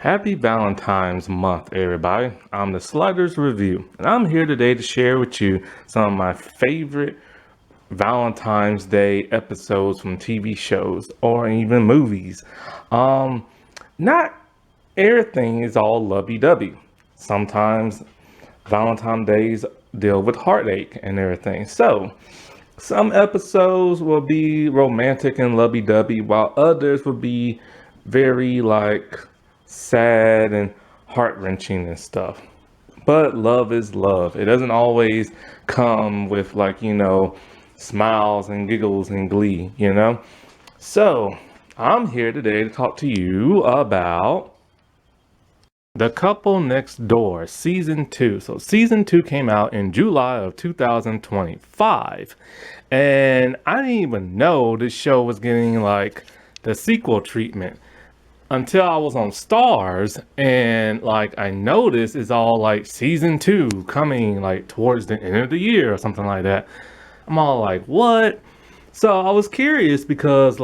Happy Valentine's month, everybody. I'm the Sliders Review, and I'm here today to share with you some of my favorite Valentine's Day episodes from TV shows or even movies. Not everything is all lovey-dovey. Sometimes Valentine's Days deal with heartache and everything. So, some episodes will be romantic and lovey-dovey, while others will be very sad and heart-wrenching and stuff. But love is love. It doesn't always come with smiles and giggles and glee. So I'm here today to talk to you about The Couple Next Door Season 2. So Season 2 came out in July of 2025. And I didn't even know this show was getting the sequel treatment until I was on Stars, and I noticed it's all Season 2 coming towards the end of the year or something like that. I'm all like, what? So I was curious because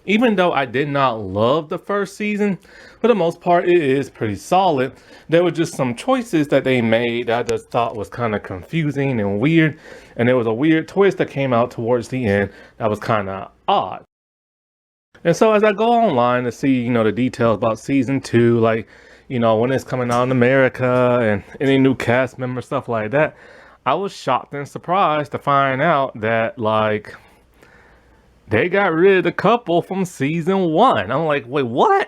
even though I did not love the first season, for the most part it is pretty solid. There were just some choices that they made that I just thought was kind of confusing and weird, and there was a weird twist that came out towards the end that was kind of odd. And so as I go online to see, the details about season 2, when it's coming out in America and any new cast member, stuff like that, I was shocked and surprised to find out that they got rid of the couple from season 1. I'm like, wait, what?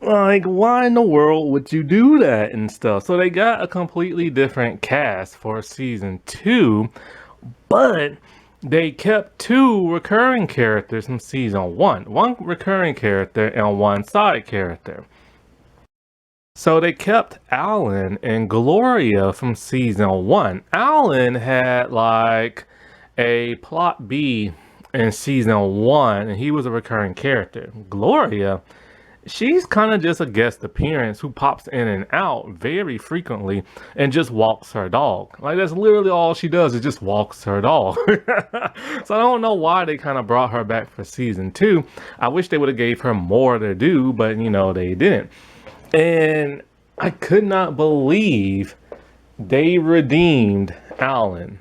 Why in the world would you do that and stuff? So they got a completely different cast for season 2, but they kept 2 recurring characters from season 1. One recurring character and one side character. So they kept Alan and Gloria from season 1. Alan had a plot B in season 1, and he was a recurring character. Gloria, she's kind of just a guest appearance who pops in and out very frequently and just walks her dog. That's literally all she does, is just walks her dog. So I don't know why they kind of brought her back for season 2. I wish they would have gave her more to do, but they didn't. And I could not believe they redeemed Alan.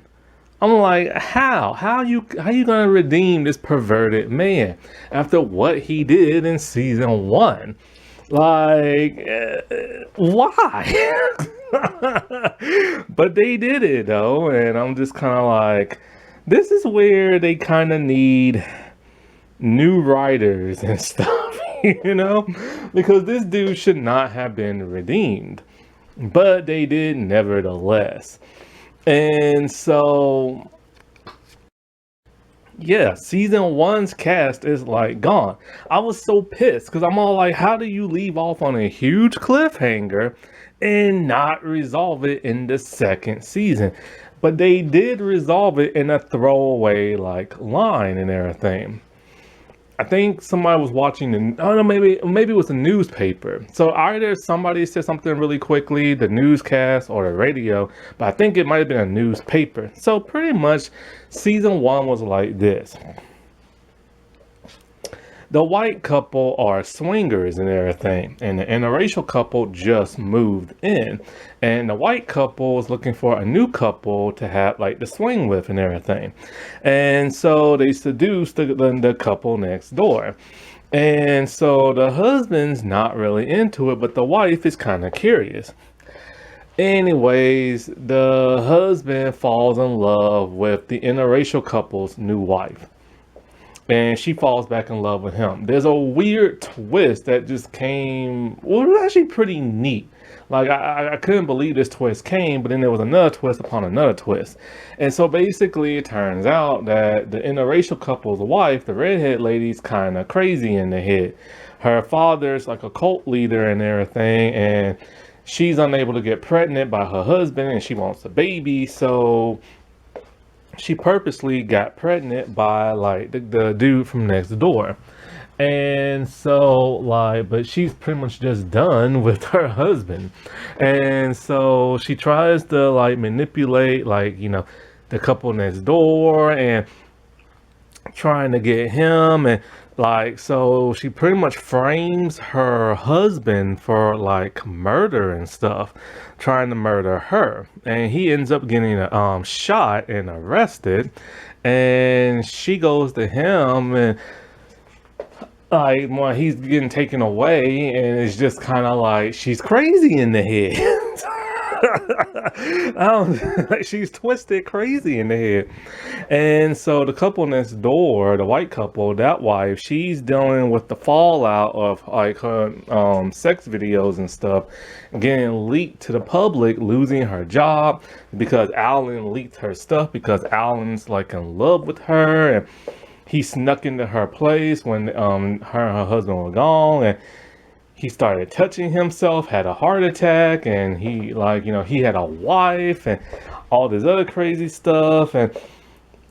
I'm like, how you gonna redeem this perverted man after what he did in season 1? Why? But they did it though, and I'm just kind of this is where they kind of need new writers and stuff, because this dude should not have been redeemed, but they did nevertheless. And so, yeah, season 1's cast is gone. I was so pissed because I'm all how do you leave off on a huge cliffhanger and not resolve it in the second season? But they did resolve it in a throwaway line and everything. I think somebody was watching I don't know, maybe it was the newspaper. So either somebody said something really quickly, the newscast or the radio, but I think it might have been a newspaper. So pretty much season 1 was like this. The white couple are swingers and everything, and the interracial couple just moved in, and the white couple is looking for a new couple to have to swing with and everything. And so they seduced the couple next door. And so the husband's not really into it, but the wife is kind of curious. Anyways, the husband falls in love with the interracial couple's new wife, and she falls back in love with him. There's a weird twist that just came. Well, it was actually pretty neat. I couldn't believe this twist came, but then there was another twist upon another twist. And so basically it turns out that the interracial couple's wife, the redhead lady's kind of crazy in the head. Her father's a cult leader and everything, and she's unable to get pregnant by her husband, and she wants a baby. So she purposely got pregnant by the dude from next door. And so but she's pretty much just done with her husband. And so she tries to manipulate the couple next door and trying to get him, and Like, so she pretty much frames her husband for like murder and stuff, trying to murder her. And he ends up getting shot and arrested. And she goes to him and like when he's getting taken away, and it's just kind of like she's crazy in the head. She's twisted crazy in the head. And so the couple next door, the white couple, that wife, she's dealing with the fallout of like her sex videos and stuff getting leaked to the public, losing her job because Alan leaked her stuff because Alan's like in love with her, and he snuck into her place when her and her husband were gone, and he started touching himself, had a heart attack, and he like, he had a wife and all this other crazy stuff. And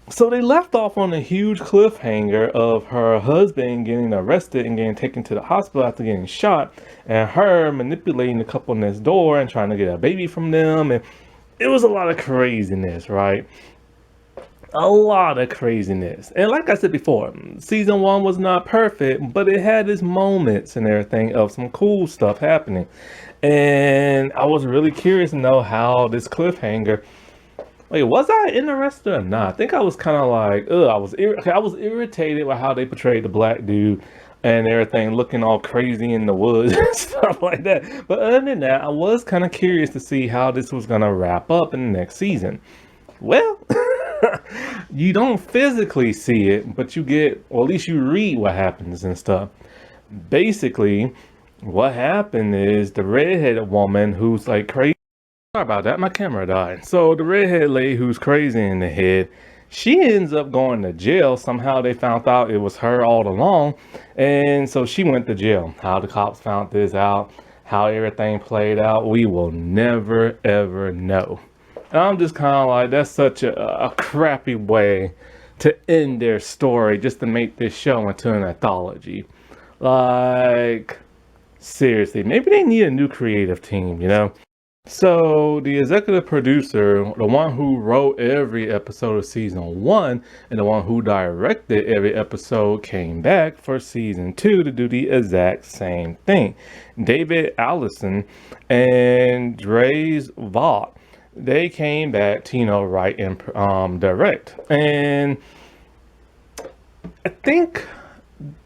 so they left off on a huge cliffhanger of her husband getting arrested and getting taken to the hospital after getting shot, and her manipulating the couple next door and trying to get a baby from them. And it was a lot of craziness, right? A lot of craziness. And like I said before, season one was not perfect, but it had its moments and everything of some cool stuff happening. And I was really curious to know how this cliffhanger. Wait, was I interested or not? I think I was kind of like, ugh, I was irritated by how they portrayed the black dude and everything, looking all crazy in the woods and stuff like that. But other than that, I was kind of curious to see how this was gonna wrap up in the next season. Well, you don't physically see it, but you get, or at least you read what happens and stuff. Basically, what happened is the redheaded woman who's like crazy. Sorry about that, my camera died. So the redheaded lady who's crazy in the head, she ends up going to jail. Somehow they found out it was her all along, and so she went to jail. How the cops found this out, how everything played out, we will never ever know. And I'm just kind of like, that's such a crappy way to end their story just to make this show into an anthology. Like, seriously, maybe they need a new creative team, So the executive producer, the one who wrote every episode of season one and the one who directed every episode, came back for season two to do the exact same thing. David Allison and Dries Vaught, they came back to, write and direct. And I think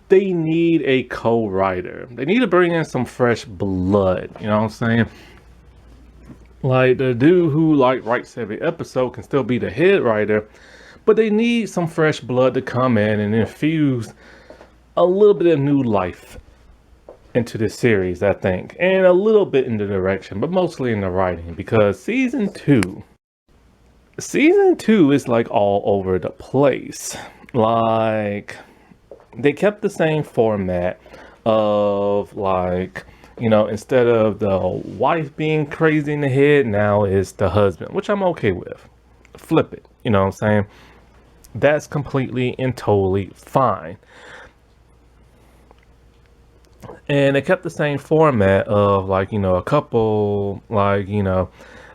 they need a co-writer. They need to bring in some fresh blood, you know what I'm saying? Like the dude who writes every episode can still be the head writer, but they need some fresh blood to come in and infuse a little bit of new life into this series, I think, and a little bit in the direction, but mostly in the writing, because season two is like all over the place. Like, they kept the same format of like, instead of the wife being crazy in the head, now it's the husband, which I'm okay with. Flip it, you know what I'm saying? That's completely and totally fine. And they kept the same format of like, a couple, like, and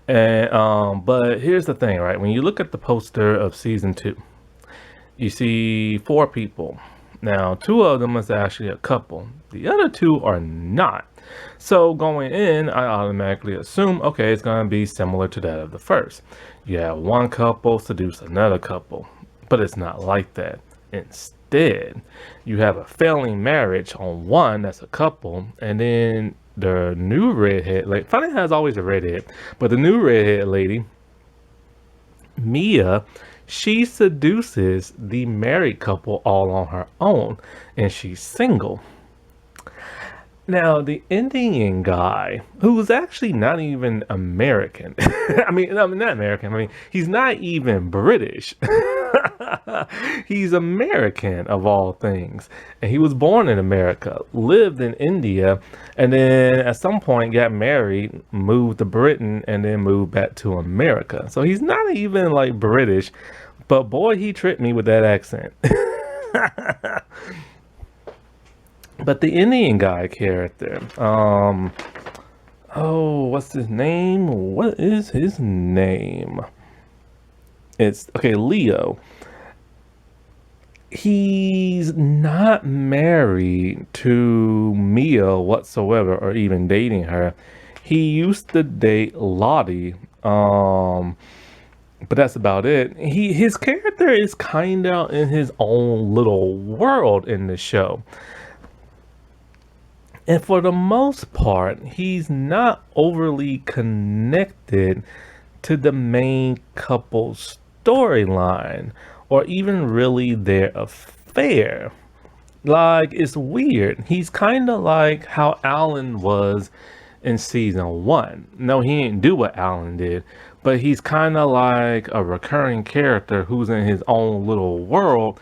but here's the thing, right? When you look at the poster of season two, you see 4 people. Now, 2 of them is actually a couple. The other 2 are not. So going in, I automatically assume, okay, it's going to be similar to that of the first. You have one couple seduce another couple, but it's not like that. Instead, you have a failing marriage on one that's a couple, and then the new redhead, like Funny has always a redhead, but the new redhead lady, Mia, she seduces the married couple all on her own, and she's single. Now, the Indian guy, who's actually not even American, I mean, not American, I mean, he's not even British. He's American, of all things. And he was born in America, lived in India, and then at some point got married, moved to Britain, and then moved back to America. So he's not even like British, but boy, he tricked me with that accent. But the Indian guy character, what's his name? What is his name? It's, okay, Leo. he's not married to Mia whatsoever or even dating her. He used to date Lottie, but that's about it. His character is kind of in his own little world in the show. And for the most part, he's not overly connected to the main couple's storyline or even really their affair. Like, it's weird. He's kind of like how Alan was in season one. No, he didn't do what Alan did, but he's kind of like a recurring character who's in his own little world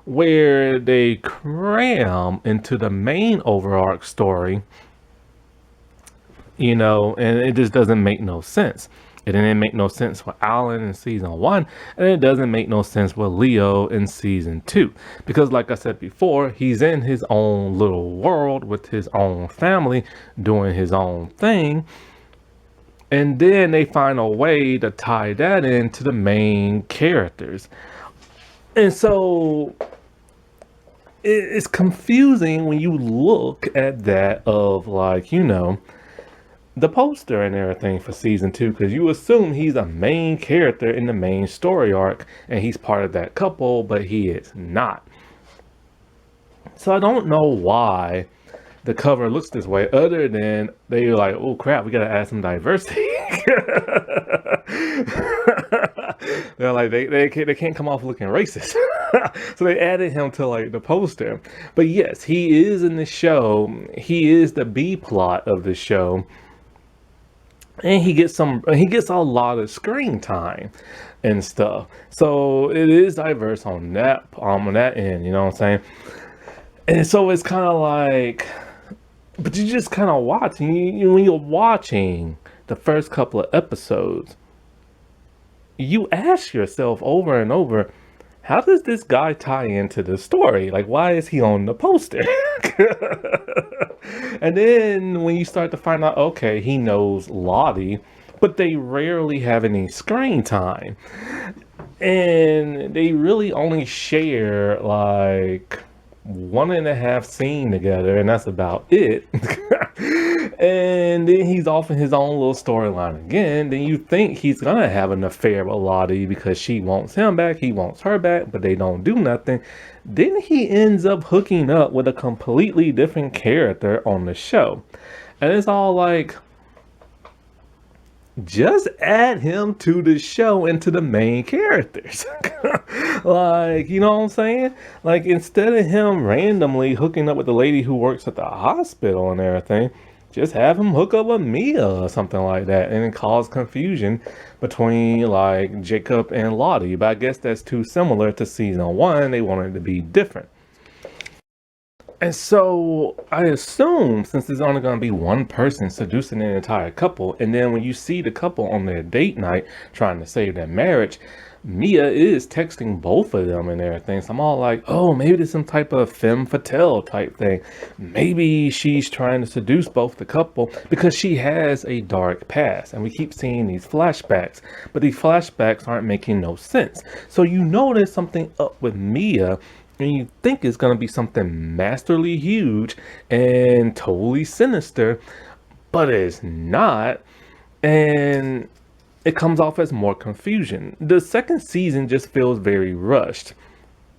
where they cram into the main overarch story, and it just doesn't make no sense. It didn't make no sense for Alan in season one, and it doesn't make no sense with Leo in season two. Because, like I said before, he's in his own little world with his own family, doing his own thing. And then they find a way to tie that into the main characters. And so it's confusing when you look at that of the poster and everything for season two, because you assume he's a main character in the main story arc and he's part of that couple, but he is not. So I don't know why the cover looks this way, other than they're like, oh crap, we gotta add some diversity. They're like, they can't come off looking racist. So they added him to the poster. But yes, he is in the show. He is the B plot of the show. And he gets a lot of screen time and stuff. So it is diverse on that end, you know what I'm saying? And so it's kind of like, but you just kind of watching, when you're watching the first couple of episodes, you ask yourself over and over, how does this guy tie into the story? Like, why is he on the poster? And then when you start to find out, okay, he knows Lottie, but they rarely have any screen time. And they really only share 1.5 scene together, and that's about it. And then he's off in his own little storyline again. Then you think he's gonna have an affair with Lottie because she wants him back, he wants her back, but they don't do nothing. Then he ends up hooking up with a completely different character on the show. And it's all like, just add him to the show and to the main characters. You know what I'm saying? Instead of him randomly hooking up with the lady who works at the hospital and everything, just have him hook up with Mia or something like that, and it cause confusion between Jacob and Lottie. But I guess that's too similar to season one. They wanted it to be different. And so I assume, since there's only going to be one person seducing an entire couple, and then when you see the couple on their date night trying to save their marriage, Mia is texting both of them and everything. So I'm all like, oh, maybe there's some type of femme fatale type thing. Maybe she's trying to seduce both the couple because she has a dark past. And we keep seeing these flashbacks, but these flashbacks aren't making no sense. So you know there's something up with Mia, and you think it's going to be something masterly huge and totally sinister, but it's not. And it comes off as more confusion. The second season just feels very rushed.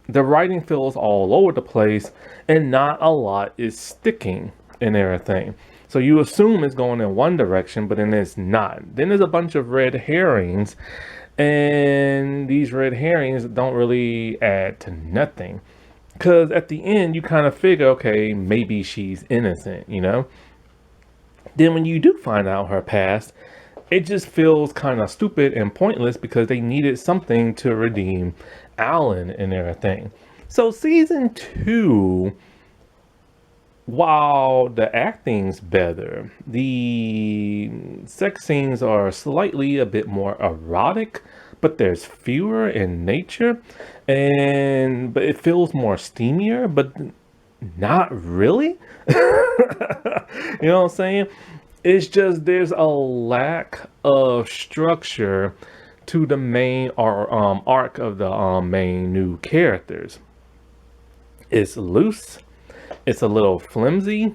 The writing feels all over the place, and not a lot is sticking and everything. So you assume it's going in one direction, but then it's not. Then there's a bunch of red herrings, and these red herrings don't really add to nothing. Because at the end, you kind of figure, okay, maybe she's innocent, Then when you do find out her past, it just feels kind of stupid and pointless because they needed something to redeem Alan and everything. So season two, while the acting's better, the sex scenes are slightly a bit more erotic, but there's fewer in nature, but it feels more steamier, but not really. You know what I'm saying? It's just there's a lack of structure to the main arc of the main new characters. It's loose, it's a little flimsy.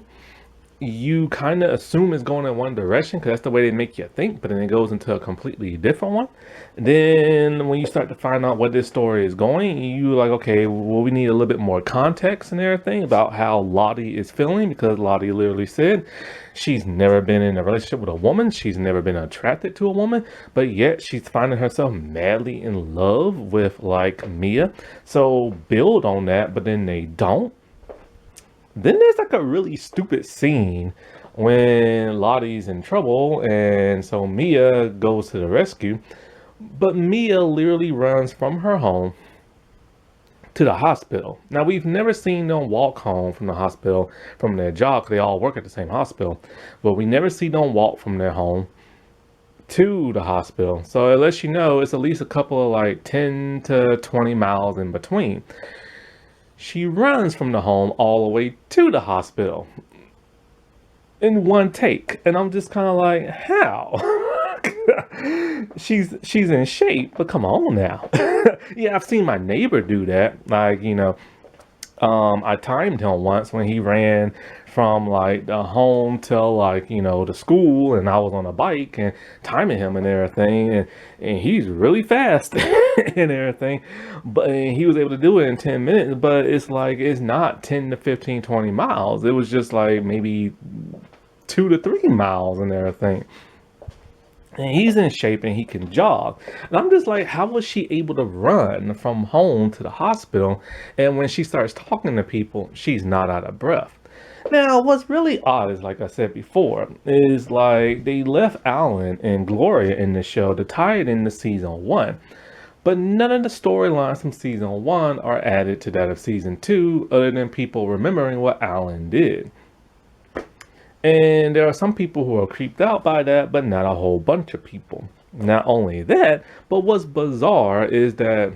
You kind of assume it's going in one direction because that's the way they make you think, but then it goes into a completely different one. And then when you start to find out what this story is going, you like, okay, well, we need a little bit more context and everything about how Lottie is feeling, because Lottie literally said she's never been in a relationship with a woman, she's never been attracted to a woman, but yet she's finding herself madly in love with like Mia. So build on that, but then they don't. Then there's like a really stupid scene when Lottie's in trouble, and so Mia goes to the rescue. But Mia literally runs from her home to the hospital. Now, we've never seen them walk home from the hospital from their job, 'cause they all work at the same hospital. But we never see them walk from their home to the hospital. So it lets you know it's at least a couple of like 10 to 20 miles in between. She runs from the home all the way to the hospital in one take. And I'm just kind of like, how? she's in shape, but come on now. Yeah, I've seen my neighbor do that. Like, I timed him once when he ran from like the home till like, the school, and I was on a bike and timing him and everything, and he's really fast and everything, but and he was able to do it in 10 minutes, but it's like, it's not 10 to 15, 20 miles. It was just like maybe 2 to 3 miles and everything. And he's in shape and he can jog. And I'm just like, how was she able to run from home to the hospital? And when she starts talking to people, she's not out of breath. Now, what's really odd is, like I said before, is like they left Alan and Gloria in the show to tie it into season 1. But none of the storylines from season 1 are added to that of season 2, other than people remembering what Alan did. And there are some people who are creeped out by that, but not a whole bunch of people. Not only that, but what's bizarre is that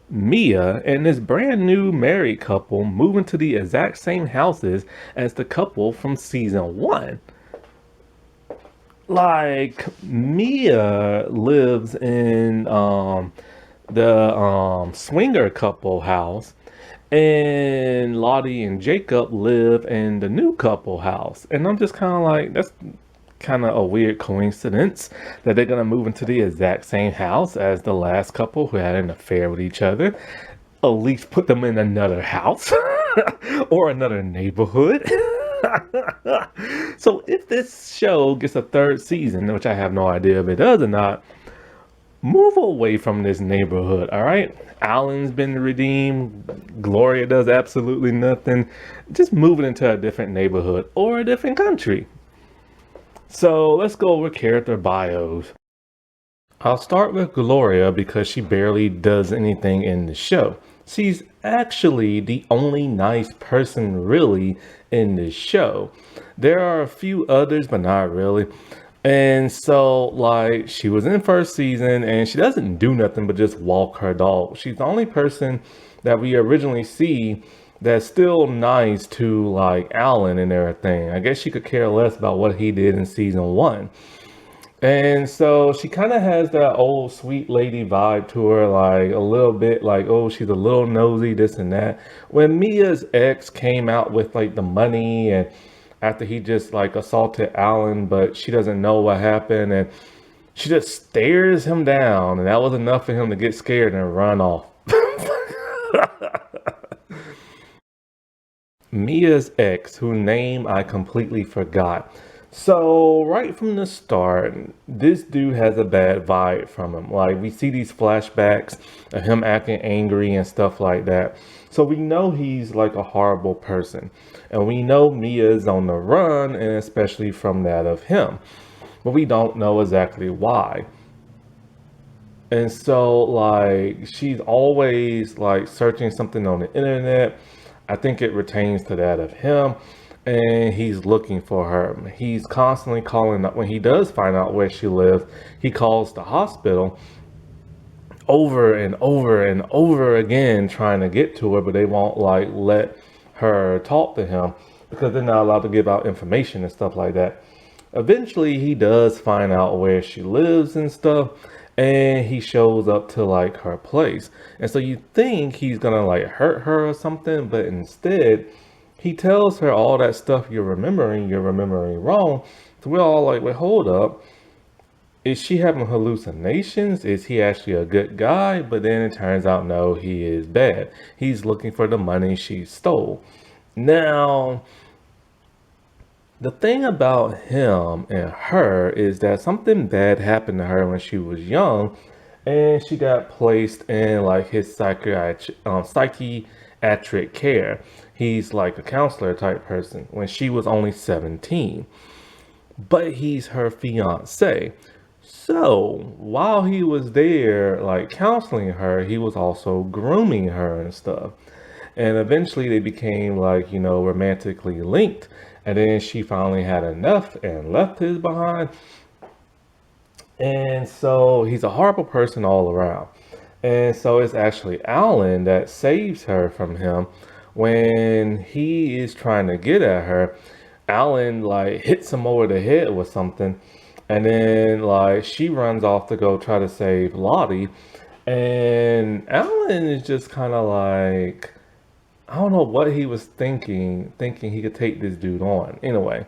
Mia and this brand new married couple move into the exact same houses as the couple from season 1. Like, Mia lives in the swinger couple house, and Lottie and Jacob live in the new couple house. And I'm just kind of like, that's kind of a weird coincidence that they're going to move into the exact same house as the last couple who had an affair with each other. At least put them in another house or another neighborhood. So if this show gets a third season, which I have no idea if it does or not, move away from this neighborhood, all right? Alan's been redeemed. Gloria does absolutely nothing. Just move it into a different neighborhood or a different country. So let's go over character bios. I'll start with Gloria because she barely does anything in the show. She's actually the only nice person really in this show. There are a few others, but not really. And so, like, she was in first season and she doesn't do nothing but just walk her dog. She's the only person that we originally see that's still nice to, like, Alan and everything. I guess she could care less about what he did in season 1. And so she kind of has that old sweet lady vibe to her, like a little bit like, oh, she's a little nosy, this and that. When Mia's ex came out with like the money, and after he just like assaulted Alan, but she doesn't know what happened, and she just stares him down, and that was enough for him to get scared and run off. Mia's ex, whose name I completely forgot. So right from the start, this dude has a bad vibe from him. Like, we see these flashbacks of him acting angry and stuff like that. So we know he's like a horrible person. And we know Mia's on the run, and especially from that of him. But we don't know exactly why. And so, like, she's always like searching something on the internet. I think it pertains to that of him. And he's looking for her. He's constantly calling up. When he does find out where she lives, he calls the hospital over and over and over again trying to get to her, but they won't like let her talk to him because they're not allowed to give out information and stuff like that. Eventually he does find out where she lives and stuff, and he shows up to like her place. And so you think he's gonna like hurt her or something, but instead he tells her all that stuff you're remembering wrong. So we're all like, wait, hold up. Is she having hallucinations? Is he actually a good guy? But then it turns out, no, he is bad. He's looking for the money she stole. Now, the thing about him and her is that something bad happened to her when she was young, and she got placed in like his psychiatric care. He's like a counselor type person when she was only 17, but he's her fiance. So while he was there, like counseling her, he was also grooming her and stuff. And eventually they became like, romantically linked. And then she finally had enough and left his behind. And so he's a horrible person all around. And so it's actually Alan that saves her from him when he is trying to get at her. Alan like hits him over the head with something, and then like she runs off to go try to save Lottie. And Alan is just kind of like, I don't know what he was thinking he could take this dude on. Anyway,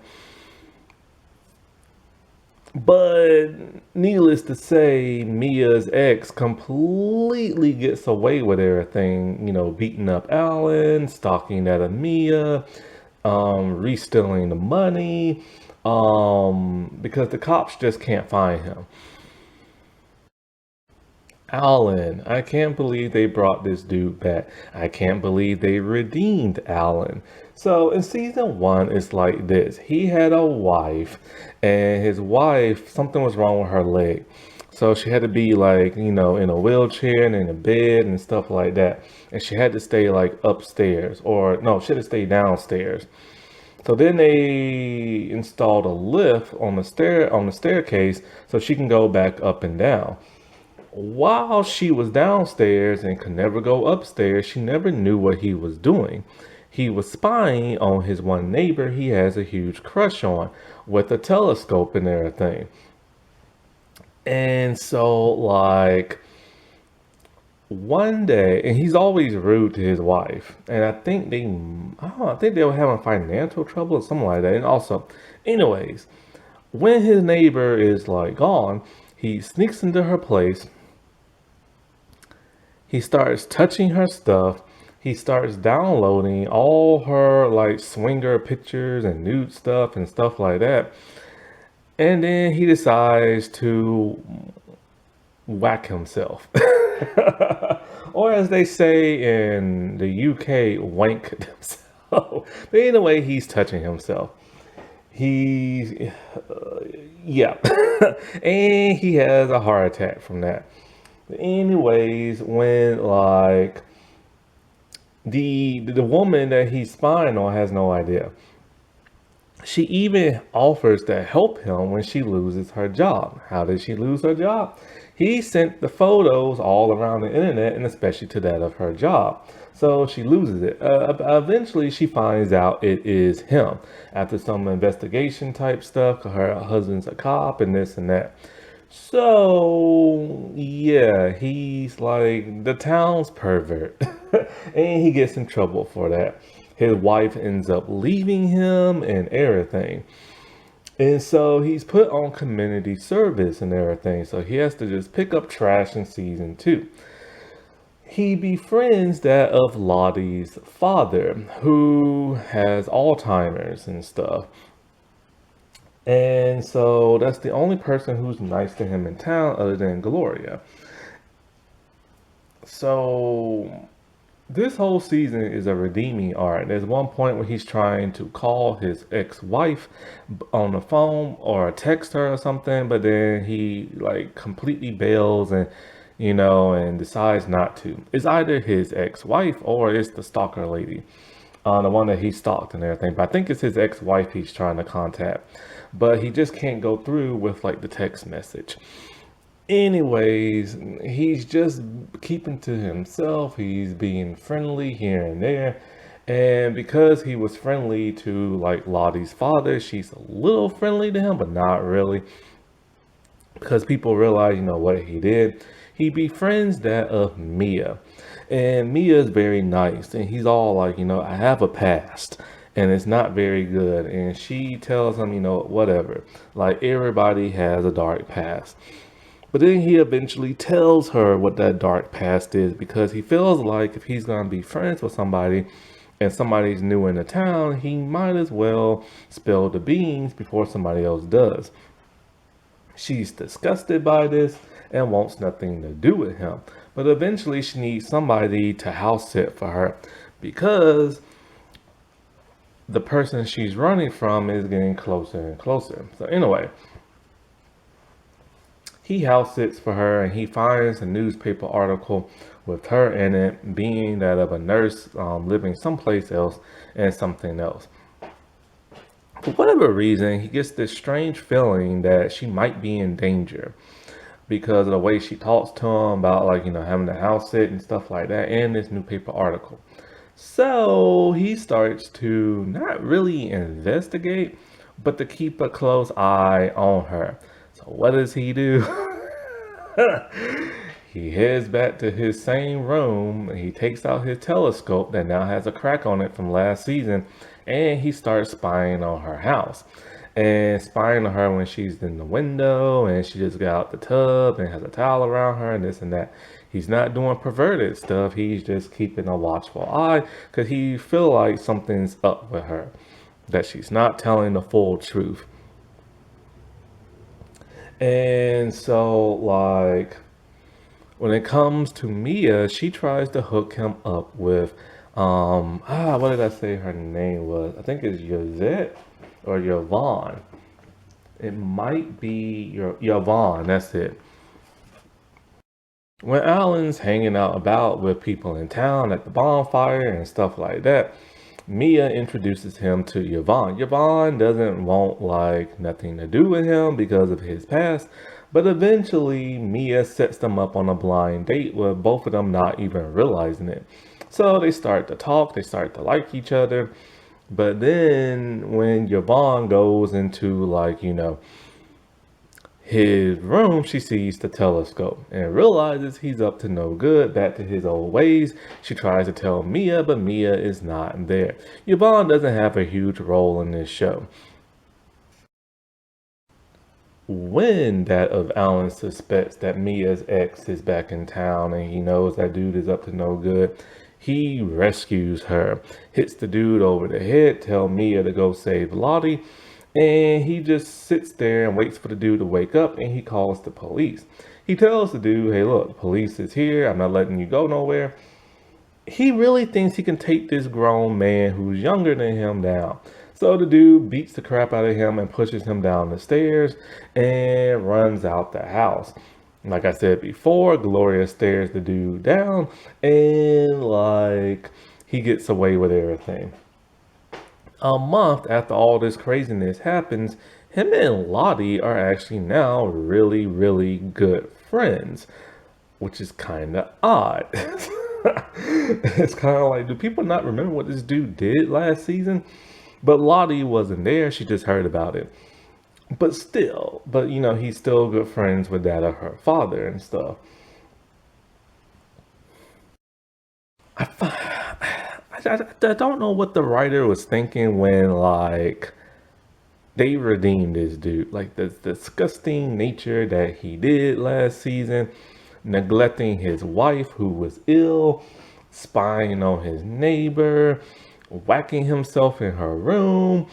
but needless to say, Mia's ex completely gets away with everything, beating up Alan, stalking that of Mia, re-stealing the money, because the cops just can't find him. Alan, I can't believe they brought this dude back. I can't believe they redeemed Alan. So in season one, it's like this. He had a wife, and his wife, something was wrong with her leg. So she had to be like, in a wheelchair and in a bed and stuff like that. And she had to stay like upstairs, or no, she had to stay downstairs. So then they installed a lift on the staircase so she can go back up and down. While she was downstairs and could never go upstairs, she never knew what he was doing. He was spying on his one neighbor he has a huge crush on with a telescope and everything. And so, like, one day, and he's always rude to his wife. And I don't know, I think they were having financial trouble or something like that. And also, anyways, when his neighbor is like gone, he sneaks into her place. He starts touching her stuff. He starts downloading all her like swinger pictures and nude stuff and stuff like that. And then he decides to whack himself. Or as they say in the UK, wank himself. But anyway, he's touching himself. He's, yeah. And he has a heart attack from that. Anyways, when like the woman that he's spying on has no idea. She even offers to help him when she loses her job. How did she lose her job? He sent the photos all around the internet, and especially to that of her job. So she loses it. Eventually, she finds out it is him after some investigation type stuff. Her husband's a cop and this and that. So, yeah, he's like the town's pervert. And he gets in trouble for that. His wife ends up leaving him and everything. And so he's put on community service and everything. So he has to just pick up trash in season two. He befriends that of Lottie's father, who has Alzheimer's and stuff. And so that's the only person who's nice to him in town other than Gloria. So this whole season is a redeeming arc. There's one point where he's trying to call his ex-wife on the phone or text her or something, but then he like completely bails and decides not to. It's either his ex-wife or it's the stalker lady, the one that he stalked and everything. But I think it's his ex-wife he's trying to contact, but he just can't go through with like the text message. Anyways, he's just keeping to himself. He's being friendly here and there. And because he was friendly to like Lottie's father, she's a little friendly to him, but not really. because people realize, what he did. He befriends that of Mia. And Mia is very nice. And he's all like, I have a past. And it's not very good. And she tells him, whatever. Like, everybody has a dark past. But then he eventually tells her what that dark past is, because he feels like if he's going to be friends with somebody and somebody's new in the town, he might as well spill the beans before somebody else does. She's disgusted by this and wants nothing to do with him. But eventually she needs somebody to house sit for her, because the person she's running from is getting closer and closer. So anyway, he house sits for her, and he finds a newspaper article with her in it, being that of a nurse living someplace else and something else. For whatever reason, he gets this strange feeling that she might be in danger, because of the way she talks to him about, like, having the house sit and stuff like that, and this newspaper article. So he starts to not really investigate, but to keep a close eye on her. So what does he do? He heads back to his same room. He takes out his telescope that now has a crack on it from last season, and he starts spying on her house. And spying on her when she's in the window and she just got out the tub and has a towel around her and this and that. He's not doing perverted stuff. He's just keeping a watchful eye, because he feel like something's up with her, that she's not telling the full truth. And so, like, when it comes to Mia, she tries to hook him up with, what did I say her name was? I think it's Yvette or Yvonne. It might be your Yvonne, that's it. When Alan's hanging out about with people in town at the bonfire and stuff like that, Mia introduces him to Yvonne. Yvonne doesn't want, like, nothing to do with him because of his past, but eventually Mia sets them up on a blind date with both of them not even realizing it. So they start to talk, they start to like each other, but then when Yvonne goes into, like, his room, she sees the telescope and realizes he's up to no good, back to his old ways. She tries to tell Mia, but Mia is not there. Yvonne doesn't have a huge role in this show. When that of Alan suspects that Mia's ex is back in town and he knows that dude is up to no good, he rescues her, hits the dude over the head, tell Mia to go save Lottie, and he just sits there and waits for the dude to wake up, and he calls the police. He tells the dude, hey, look, the police is here. I'm not letting you go nowhere. He really thinks he can take this grown man who's younger than him down. So the dude beats the crap out of him and pushes him down the stairs and runs out the house. Like I said before, Gloria stares the dude down, and, like, he gets away with everything. A month after all this craziness happens, him and Lottie are actually now really, really good friends, which is kind of odd. It's kind of like, do people not remember what this dude did last season? But Lottie wasn't there. She just heard about it. But still, he's still good friends with that of her father and stuff. I don't know what the writer was thinking when, like, they redeemed this dude. Like, the disgusting nature that he did last season, neglecting his wife who was ill, spying on his neighbor, whacking himself in her room,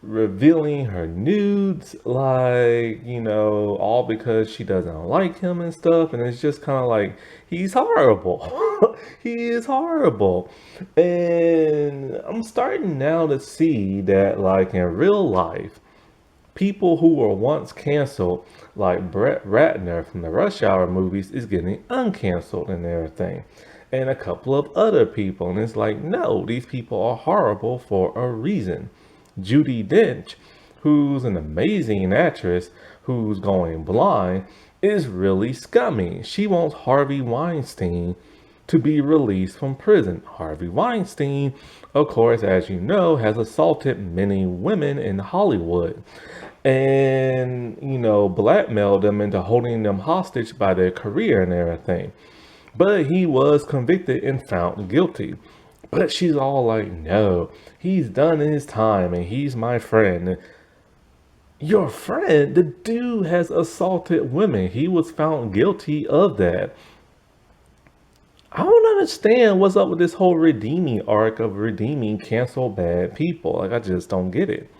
revealing her nudes, like, all because she doesn't like him and stuff. And it's just kind of like, he's horrible. He is horrible. And I'm starting now to see that, like, in real life, people who were once canceled, like Brett Ratner from the Rush Hour movies, is getting uncanceled and everything. And a couple of other people. And it's like, no, these people are horrible for a reason. Judi Dench, who's an amazing actress who's going blind, is really scummy. She wants Harvey Weinstein to be released from prison. Harvey Weinstein, of course, as you know, has assaulted many women in Hollywood. and, blackmailed them into holding them hostage by their career and everything. But he was convicted and found guilty. But she's all like, no, he's done his time and he's my friend. Your friend? The dude has assaulted women. He was found guilty of that. I don't understand what's up with this whole redeeming arc of redeeming cancel bad people. Like, I just don't get it.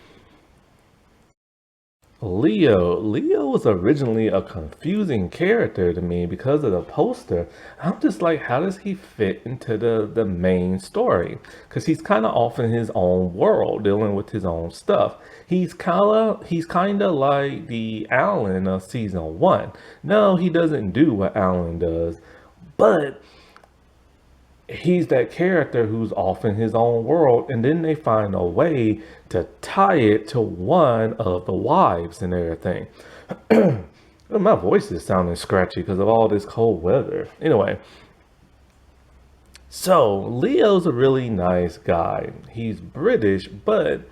Leo was originally a confusing character to me because of the poster. I'm just like, how does he fit into the main story? Because he's kind of off in his own world, dealing with his own stuff. He's kind of like the Alan of season one. No, he doesn't do what Alan does, but he's that character who's off in his own world, and then they find a way to tie it to one of the wives and everything. My voice is sounding scratchy because of all this cold weather. Anyway, so Leo's a really nice guy. He's British, but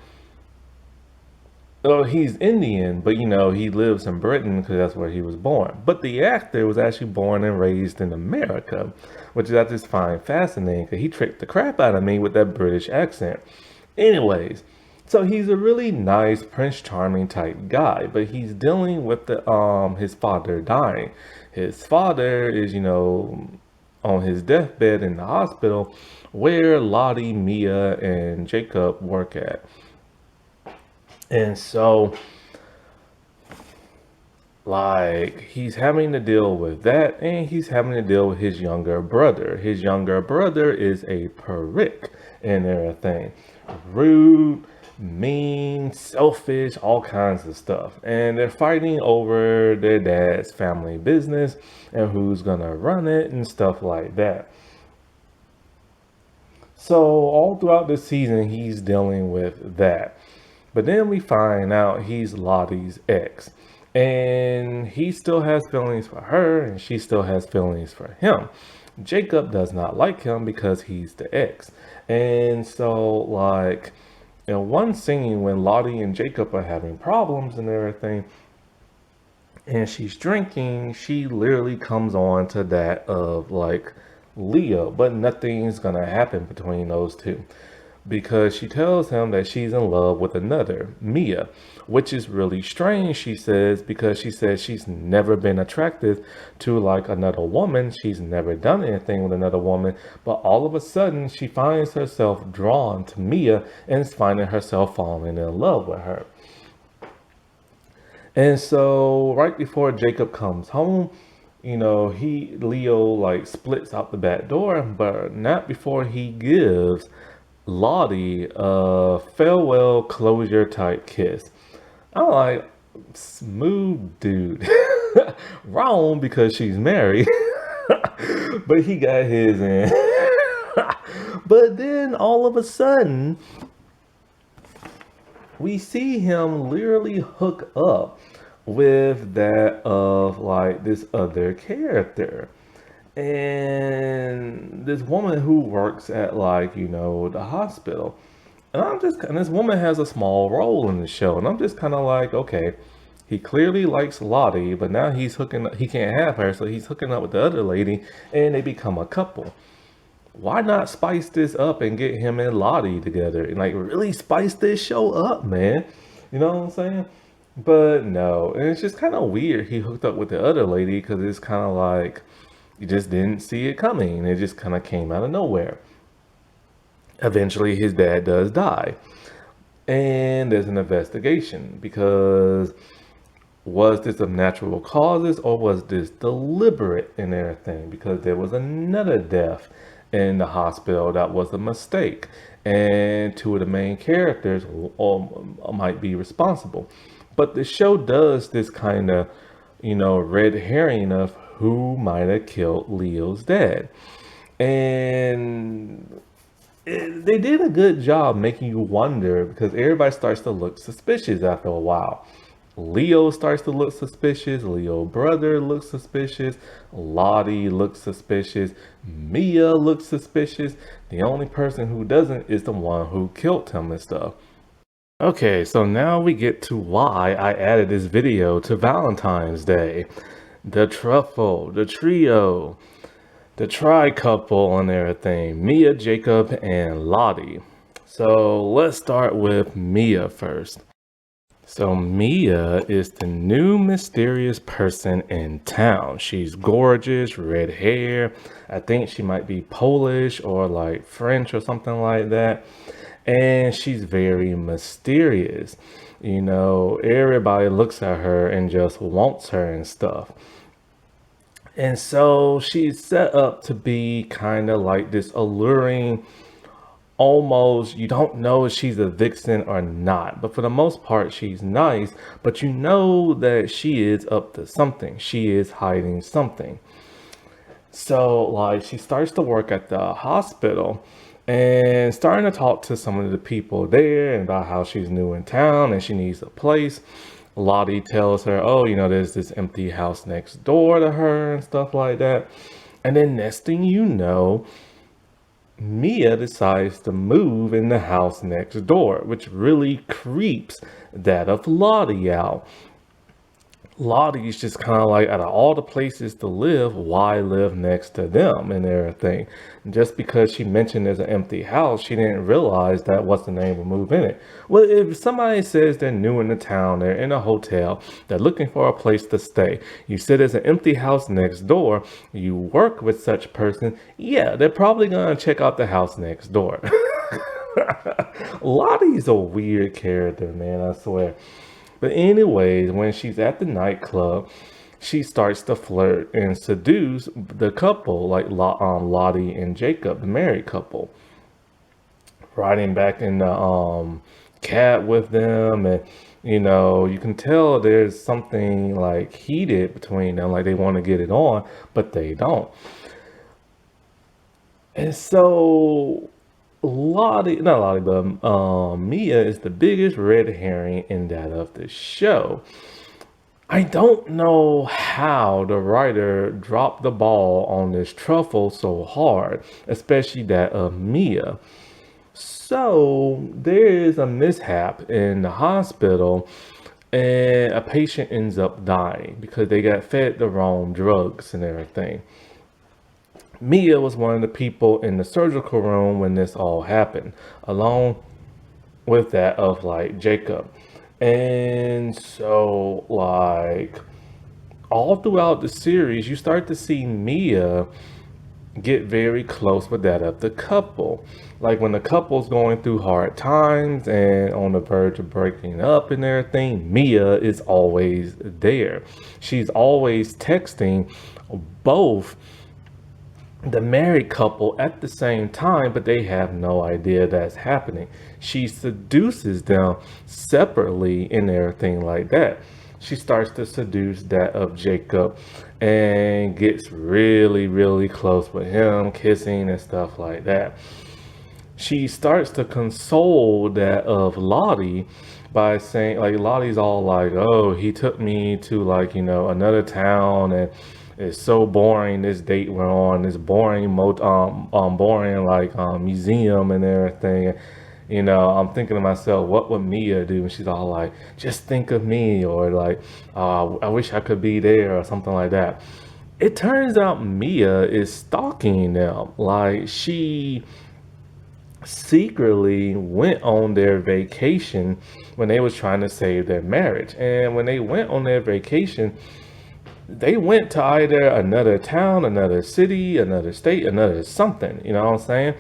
he's Indian, but he lives in Britain because that's where he was born. But the actor was actually born and raised in America, which I just find fascinating because he tricked the crap out of me with that British accent. Anyways, so he's a really nice Prince Charming type guy, but he's dealing with the his father dying. His father is, on his deathbed in the hospital where Lottie, Mia, and Jacob work at. And so, like, he's having to deal with that, and he's having to deal with his younger brother. His younger brother is a prick and everything. Rude, mean, selfish, all kinds of stuff. And they're fighting over their dad's family business and who's gonna run it and stuff like that. So all throughout the season, he's dealing with that. But then we find out he's Lottie's ex. And he still has feelings for her, and she still has feelings for him. Jacob does not like him because he's the ex. And so, like, in one scene when Lottie and Jacob are having problems and everything, and she's drinking, she literally comes on to that of, like, Leo, but nothing's gonna happen between those two because she tells him that she's in love with another, Mia, which is really strange, she says, because she says she's never been attracted to like another woman. She's never done anything with another woman, but all of a sudden she finds herself drawn to Mia and is finding herself falling in love with her. And so right before Jacob comes home, Leo like splits out the back door, but not before he gives Lottie a farewell closure type kiss. I'm like, smooth dude. Wrong because she's married. But he got his in. But then all of a sudden, we see him literally hook up with that of like this other character. And this woman who works at like, the hospital. And this woman has a small role in the show. And I'm just kind of like, okay, he clearly likes Lottie, but now he can't have her. So he's hooking up with the other lady and they become a couple. Why not spice this up and get him and Lottie together and like really spice this show up, man? You know what I'm saying? But no, and it's just kind of weird. He hooked up with the other lady because it's kind of like, you just didn't see it coming. It just kind of came out of nowhere. Eventually, his dad does die. And there's an investigation because was this of natural causes or was this deliberate and everything? Because there was another death in the hospital that was a mistake. And two of the main characters might be responsible. But the show does this kind of, red herring of who might have killed Leo's dad. And they did a good job making you wonder because everybody starts to look suspicious after a while. Leo starts to look suspicious. Leo brother looks suspicious. Lottie looks suspicious. Mia looks suspicious. The only person who doesn't is the one who killed him and stuff. Okay, so now we get to why I added this video to Valentine's Day. The truffle, the trio, the tri-couple and everything. Mia, Jacob, and Lottie. So let's start with Mia first. So Mia is the new mysterious person in town. She's gorgeous, red hair. I think she might be Polish or like French or something like that. And she's very mysterious. You know, everybody looks at her and just wants her and stuff. And so she's set up to be kind of like this alluring, almost, you don't know if she's a vixen or not, but for the most part she's nice, but you know that she is up to something. She is hiding something. So like she starts to work at the hospital and starting to talk to some of the people there and about how she's new in town and she needs a place. Lottie tells her, oh, you know, there's this empty house next door to her and stuff like that. And then next thing you know, Mia decides to move in the house next door, which really creeps that of Lottie out. Lottie's just kind of like, out of all the places to live, why live next to them and everything? Just because she mentioned there's an empty house, she didn't realize that what's the name will move in it. Well, if somebody says they're new in the town, they're in a hotel, they're looking for a place to stay, you said there's an empty house next door, you work with such person, yeah, they're probably going to check out the house next door. Lottie's a weird character, man, I swear. But anyways, when she's at the nightclub, she starts to flirt and seduce the couple, like Lottie and Jacob, the married couple. Riding back in the cab with them, and you know, you can tell there's something like heated between them, like they want to get it on, but they don't. And so Lottie, not Lottie, but Mia is the biggest red herring in that of the show. I don't know how the writer dropped the ball on this truffle so hard, especially that of Mia. So there is a mishap in the hospital and a patient ends up dying because they got fed the wrong drugs and everything. Mia was one of the people in the surgical room when this all happened, along with that of like Jacob. And so like all throughout the series, you start to see Mia get very close with that of the couple. Like when the couple's going through hard times and on the verge of breaking up and everything, Mia is always there. She's always texting both the married couple at the same time, but they have no idea that's happening. She seduces them separately and everything like that. She starts to seduce that of Jacob and gets really, really close with him, kissing and stuff like that. She starts to console that of Lottie by saying, like, Lottie's all like, oh, he took me to like, you know, another town and it's so boring. This date we're on, this boring, boring like museum and everything. You know, I'm thinking to myself, what would Mia do? And she's all like, just think of me, or like, I wish I could be there, or something like that. It turns out Mia is stalking them. Like she secretly went on their vacation when they was trying to save their marriage. And when they went on their vacation, they went to either another town, another city, another state, another something, you know what I'm saying?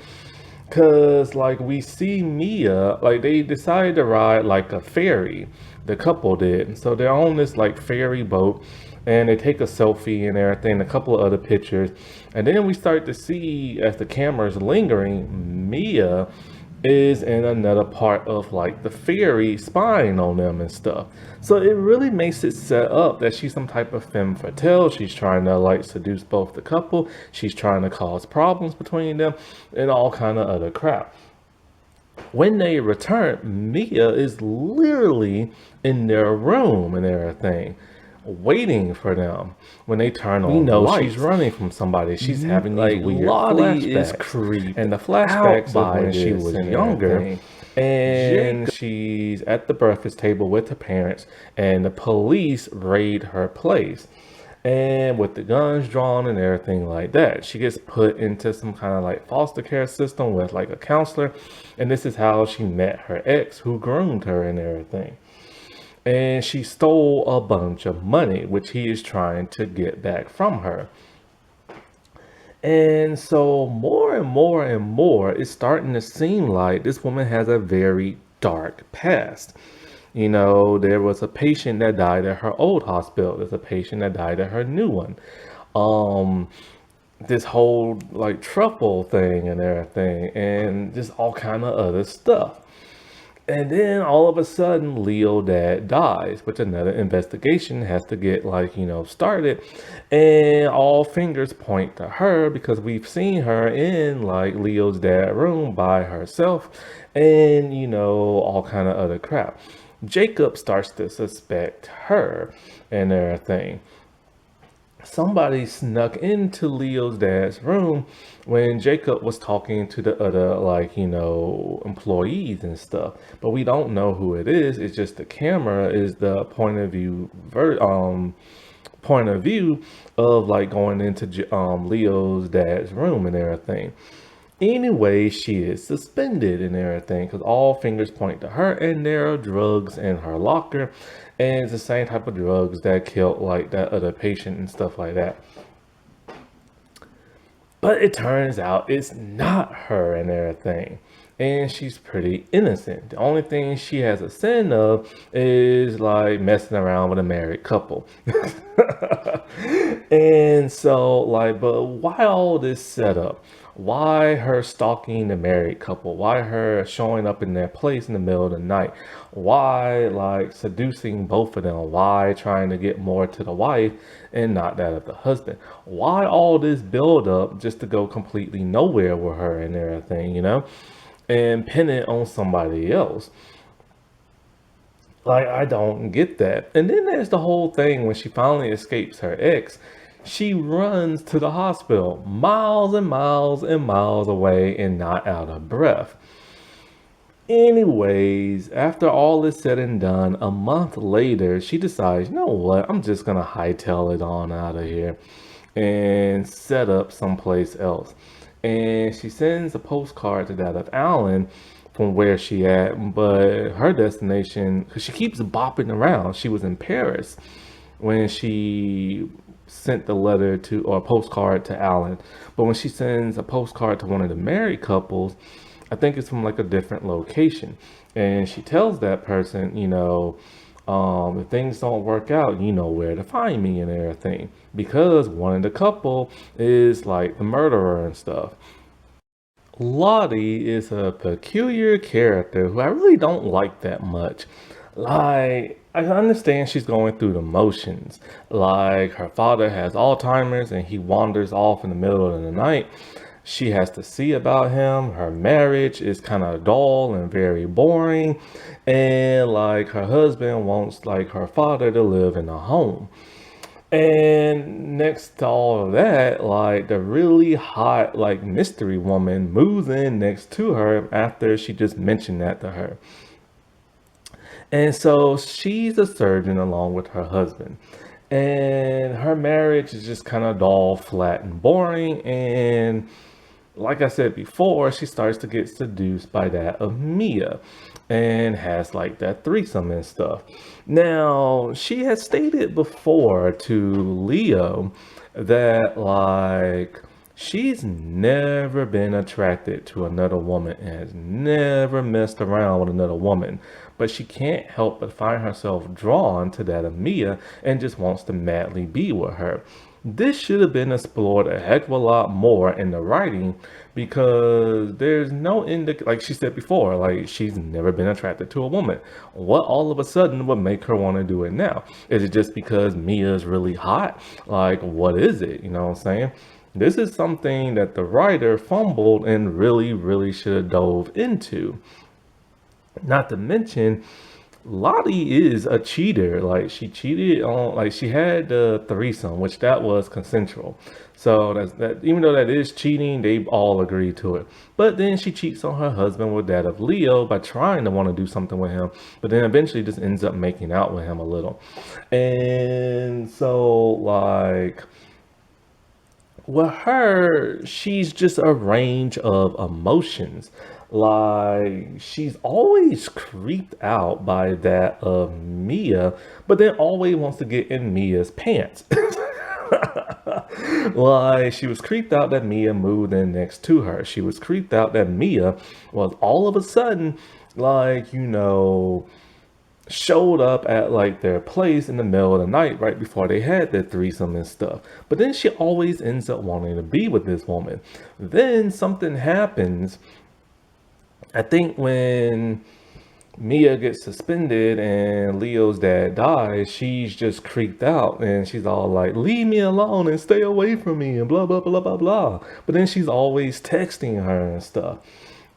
Cause like we see Mia, like they decided to ride like a ferry, the couple did. And so they're on this like ferry boat and they take a selfie and everything, a couple of other pictures. And then we start to see as the camera's lingering, Mia is in another part of like the ferry spying on them and stuff. So it really makes it set up that she's some type of femme fatale. She's trying to like seduce both the couple. She's trying to cause problems between them and all kind of other crap. When they return, Mia is literally in their room and everything, waiting for them. When they turn on, we know she's running from somebody. She's having like weird Lottie flashbacks. Is creeped and the flashbacks of when she was younger. And she's at the breakfast table with her parents, and the police raid her place. And with the guns drawn and everything like that, she gets put into some kind of like foster care system with like a counselor. And this is how she met her ex who groomed her and everything. And she stole a bunch of money, which he is trying to get back from her. And so more and more and more, it's starting to seem like this woman has a very dark past. You know, there was a patient that died at her old hospital. There's a patient that died at her new one. Um, this whole like truffle thing and everything, and just all kind of other stuff. And then all of a sudden, Leo dad dies, which another investigation has to get started. And all fingers point to her because we've seen her in like Leo's dad room by herself and all kind of other crap. Jacob starts to suspect her and everything. Somebody snuck into Leo's dad's room when Jacob was talking to the other, employees and stuff. But we don't know who it is. It's just the camera is the point of view of like going into Leo's dad's room and everything. Anyway, she is suspended and everything because all fingers point to her, and there are drugs in her locker, and it's the same type of drugs that killed like that other patient and stuff like that. But it turns out it's not her and everything. And she's pretty innocent. The only thing she has a sin of is like messing around with a married couple. And so, but why all this setup? Why her stalking the married couple? Why her showing up in their place in the middle of the night? Why like seducing both of them? Why trying to get more to the wife and not that of the husband? Why all this build up just to go completely nowhere with her and everything, and pin it on somebody else? Like, I don't get that. And then there's the whole thing when she finally escapes her ex. She runs to the hospital miles and miles and miles away and not out of breath. Anyways, after all is said and done, a month later, she decides, you know what, I'm just gonna hightail it on out of here and set up someplace else. And she sends a postcard to that of Alan from where she at, but her destination, because she keeps bopping around. She was in Paris when she sent the letter to or postcard to Alan, but when she sends a postcard to one of the married couples, I think it's from like a different location, and she tells that person, if things don't work out, you know where to find me and everything, because one of the couple is like the murderer and stuff. Lottie is a peculiar character who I really don't like that much. Like, I understand she's going through the motions. Like, her father has Alzheimer's and he wanders off in the middle of the night. She has to see about him. Her marriage is kind of dull and very boring. And like, her husband wants like her father to live in a home. And next to all of that, like the really hot, like mystery woman moves in next to her after she just mentioned that to her. And so she's a surgeon along with her husband. And her marriage is just kind of dull, flat, and boring. And like I said before, she starts to get seduced by that of Mia and has like that threesome and stuff. Now, she has stated before to Leo that like she's never been attracted to another woman and has never messed around with another woman, but she can't help but find herself drawn to that of Mia and just wants to madly be with her. This should have been explored a heck of a lot more in the writing, because there's no like she said before, like she's never been attracted to a woman. What all of a sudden would make her want to do it now? Is it just because Mia's really hot? Like, what is it? You know what I'm saying? This is something that the writer fumbled and really, really should have dove into. Not to mention, Lottie is a cheater. Like she cheated on, like she had the threesome, which that was consensual. So that's that. Even though that is cheating, they all agree to it. But then she cheats on her husband with that of Leo by trying to want to do something with him. But then eventually just ends up making out with him a little. And so like with her, she's just a range of emotions. Like she's always creeped out by that of Mia, but then always wants to get in Mia's pants. Like she was creeped out that Mia moved in next to her. She was creeped out that Mia was all of a sudden like, showed up at like their place in the middle of the night right before they had their threesome and stuff. But then she always ends up wanting to be with this woman. Then something happens. I think when Mia gets suspended and Leo's dad dies, she's just creeped out and she's all like, leave me alone and stay away from me and blah, blah, blah, blah, blah. But then she's always texting her and stuff.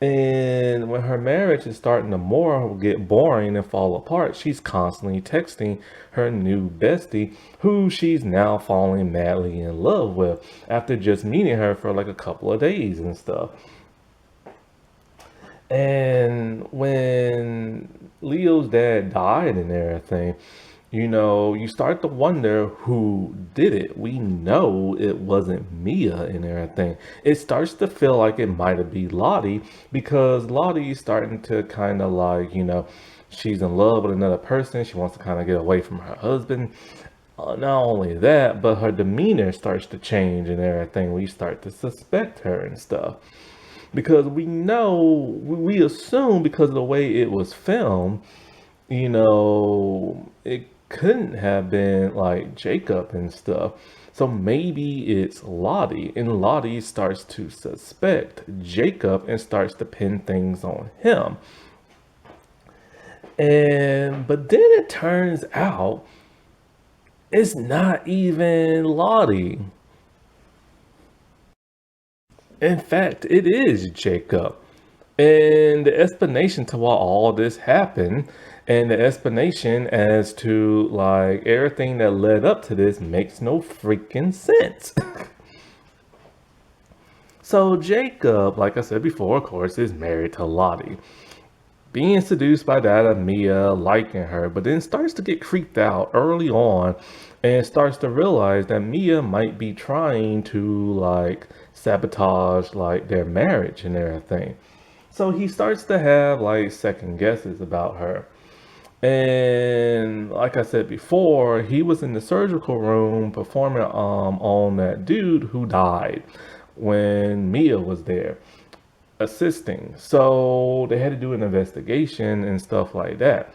And when her marriage is starting to more get boring and fall apart, she's constantly texting her new bestie, who she's now falling madly in love with after just meeting her for like a couple of days and stuff. And when Leo's dad died and everything, you start to wonder who did it. We know it wasn't Mia and everything. It starts to feel like it might have been Lottie because Lottie's starting to kind of like, she's in love with another person. She wants to kind of get away from her husband. Not only that, but her demeanor starts to change and everything. We start to suspect her and stuff because we know, we assume because of the way it was filmed, it couldn't have been like Jacob and stuff. So maybe it's Lottie, and Lottie starts to suspect Jacob and starts to pin things on him. And but then it turns out it's not even Lottie. In fact, it is Jacob. And the explanation to why all this happened and the explanation as to like everything that led up to this makes no freaking sense. So Jacob, like I said before, of course, is married to Lottie. Being seduced by that of Mia, liking her, but then starts to get creeped out early on and starts to realize that Mia might be trying to like sabotage like their marriage and everything. So he starts to have like second guesses about her. And like I said before, he was in the surgical room performing on that dude who died when Mia was there assisting. So they had to do an investigation and stuff like that.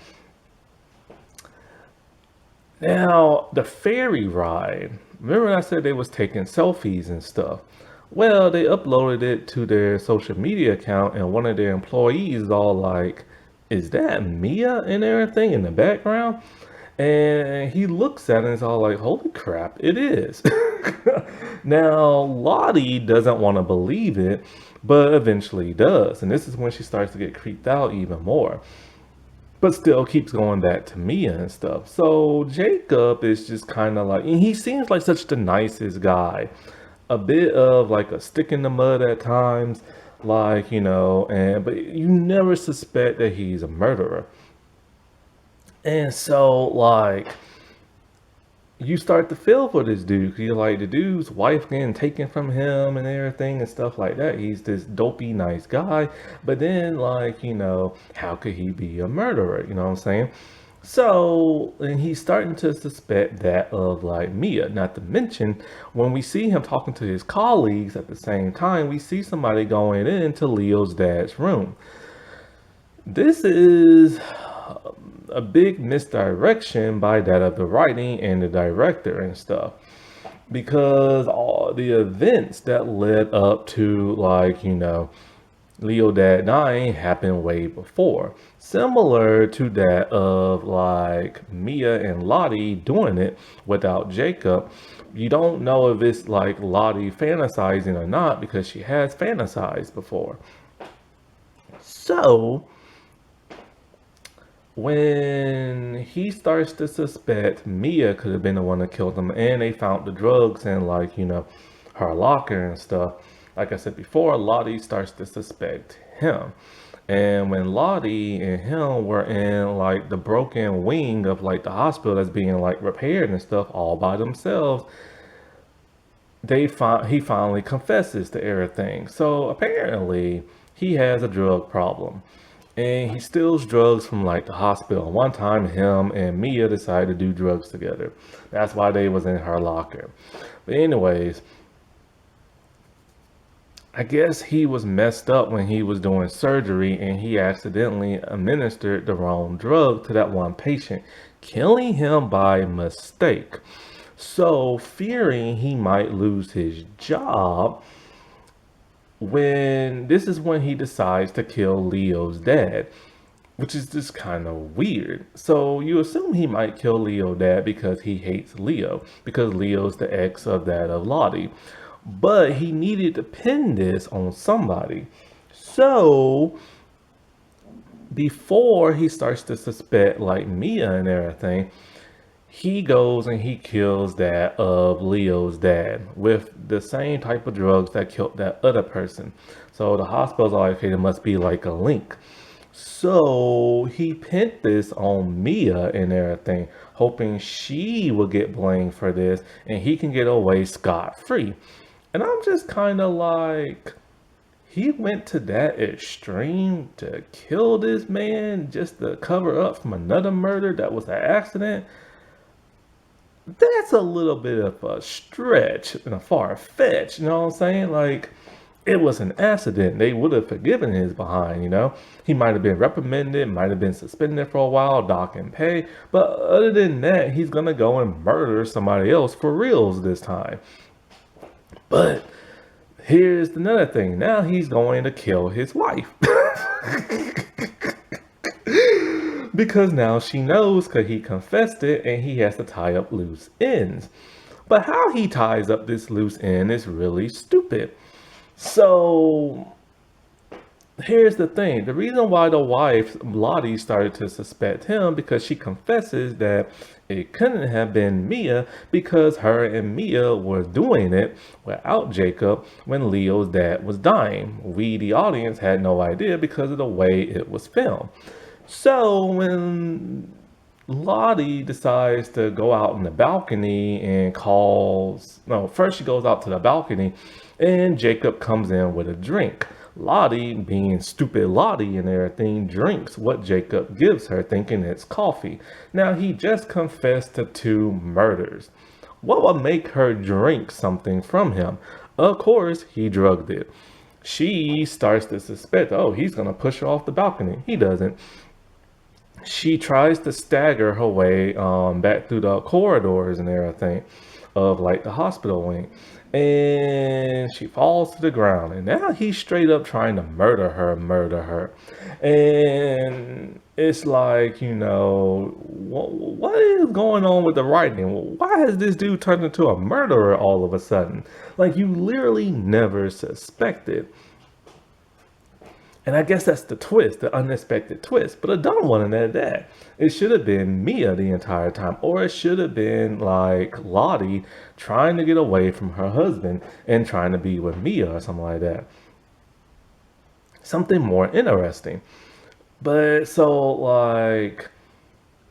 Now, the ferry ride, remember I said they was taking selfies and stuff? Well, they uploaded it to their social media account and one of their employees is all like, is that Mia and everything in the background? And he looks at it and is all like, holy crap, it is. Now, Lottie doesn't want to believe it, but eventually does. And this is when she starts to get creeped out even more. But still keeps going back to Mia and stuff. So Jacob is just kind of like, and he seems like such the nicest guy. A bit of like a stick in the mud at times, like, but you never suspect that he's a murderer. And so, like, you start to feel for this dude. 'Cause you're like, the dude's wife getting taken from him and everything and stuff like that. He's this dopey, nice guy. But then, like, how could he be a murderer? You know what I'm saying? So, and he's starting to suspect that of like Mia. Not to mention, when we see him talking to his colleagues at the same time, we see somebody going into Leo's dad's room. This is a big misdirection by that of the writing and the director and stuff. Because all the events that led up to like, Leo dad dying happened way before. Similar to that of like Mia and Lottie doing it without Jacob. You don't know if it's like Lottie fantasizing or not because she has fantasized before. So When he starts to suspect Mia could have been the one that killed him, and they found the drugs in, like, her locker and stuff. Like I said before, Lottie starts to suspect him. And when Lottie and him were in like the broken wing of like the hospital that's being like repaired and stuff all by themselves, he finally confesses to everything. So apparently he has a drug problem. And he steals drugs from like the hospital. One time him and Mia decided to do drugs together. That's why they was in her locker. But anyways, I guess he was messed up when he was doing surgery and he accidentally administered the wrong drug to that one patient, killing him by mistake. So, fearing he might lose his job, when this is when he decides to kill Leo's dad, which is just kind of weird. So you assume he might kill Leo's dad because he hates Leo, because Leo's the ex of that of Lottie. But he needed to pin this on somebody. So before he starts to suspect like Mia and everything, he goes and he kills that of Leo's dad with the same type of drugs that killed that other person. So the hospital's like, okay, there must be like a link. So he pinned this on Mia and everything, hoping she will get blamed for this and he can get away scot-free. And I'm just kind of like, he went to that extreme to kill this man just to cover up from another murder that was an accident. That's a little bit of a stretch and a far fetch, you know what I'm saying? Like, it was an accident. They would have forgiven his behind. He might have been reprimanded, might have been suspended for a while, dock and pay. But other than that, he's going to go and murder somebody else for reals this time. But here's another thing. Now he's going to kill his wife. Because now she knows because he confessed it and he has to tie up loose ends. But how he ties up this loose end is really stupid. So here's the thing. The reason why the wife, Lottie, started to suspect him because she confesses that it couldn't have been Mia because her and Mia were doing it without Jacob when Leo's dad was dying. We, the audience, had no idea because of the way it was filmed. So when Lottie decides to go out in the balcony and first she goes out to the balcony and Jacob comes in with a drink. Lottie, being stupid Lottie and everything, drinks what Jacob gives her, thinking it's coffee. Now, he just confessed to 2 murders. What would make her drink something from him? Of course, he drugged it. She starts to suspect, oh, he's going to push her off the balcony. He doesn't. She tries to stagger her way back through the corridors and everything of like the hospital wing. And she falls to the ground. And now he's straight up trying to murder her. And it's like, what is going on with the writing? Why has this dude turned into a murderer all of a sudden? Like, you literally never suspected. And I guess that's the twist, the unexpected twist. But a dumb one at that. It should have been Mia the entire time. Or it should have been like Lottie trying to get away from her husband and trying to be with Mia or something like that. Something more interesting. But so like,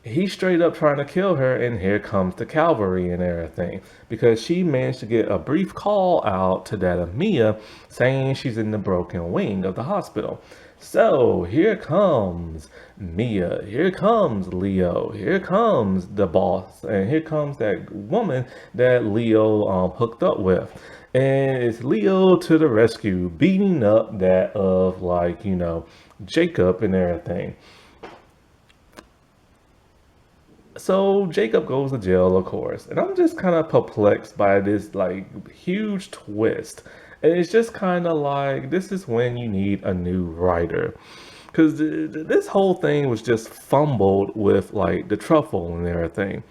he's straight up trying to kill her, and here comes the cavalry and everything because she managed to get a brief call out to that of Mia saying she's in the broken wing of the hospital. So here comes Mia, here comes Leo, here comes the boss, and here comes that woman that Leo hooked up with. And it's Leo to the rescue, beating up that of Jacob and everything. So Jacob goes to jail, of course, and I'm just kind of perplexed by this huge twist. And it's just kind of like, this is when you need a new writer. Because this whole thing was just fumbled with the truffle and everything.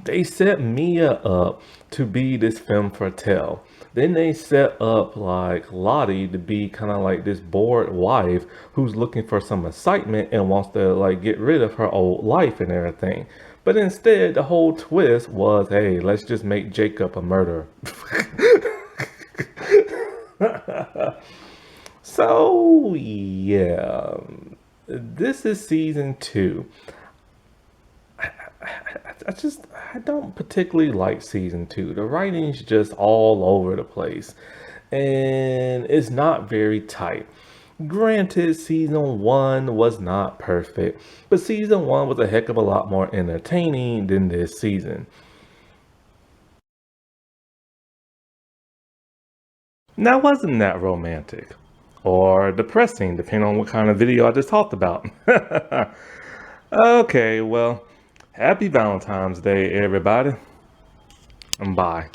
They set Mia up to be this femme fatale. Then they set up like Lottie to be kind of like this bored wife who's looking for some excitement and wants to like get rid of her old life and everything. But instead, the whole twist was, hey, let's just make Jacob a murderer. So, yeah, this is season two. I don't particularly like season two. The writing's just all over the place and it's not very tight. Granted, season one was not perfect, but season one was a heck of a lot more entertaining than this season. Now, wasn't that romantic? Or depressing, depending on what kind of video I just talked about. Okay, well, happy Valentine's Day, everybody, and bye.